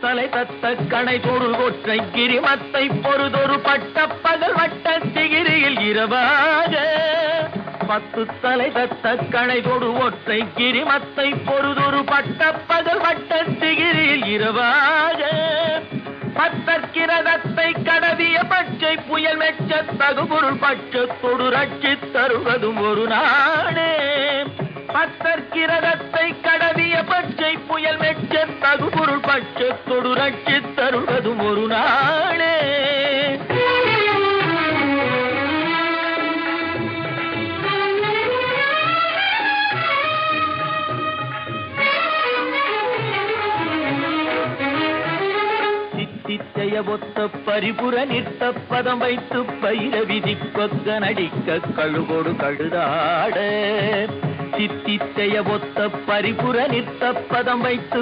தலை தத்த கணை தொடு கொற்றை கிரிமத்தை பொறுதொரு பட்ட பகல் வட்ட திகிரியில் இரவாக 10 தலை தத்த கணை தொடு ஒற்றை கிரிமத்தை பொறுதொரு பட்ட பகல் வட்ட திகிரியில் இரவாக பத்தற்கிரதத்தை கடவிய பச்சை புயல் மெச்ச தகுபொருள் பட்சத்தொடு ரட்சி தருவதும் ஒரு நாடே பத்தற்கிரதத்தை கடவிய பச்சை புயல் மெச்ச தகுபொருள் பட்சத்தொடு ரட்சி தருவதும் ஒரு நாடே சித்திச்சய ஒத்த பரிபுர நிற்த பதம் வைத்து பயிர விதி கொக்க நடிக்க கழுகோடு கழுதாட சித்திச்சய ஒத்த பரிபுர நிற்த பதம் வைத்து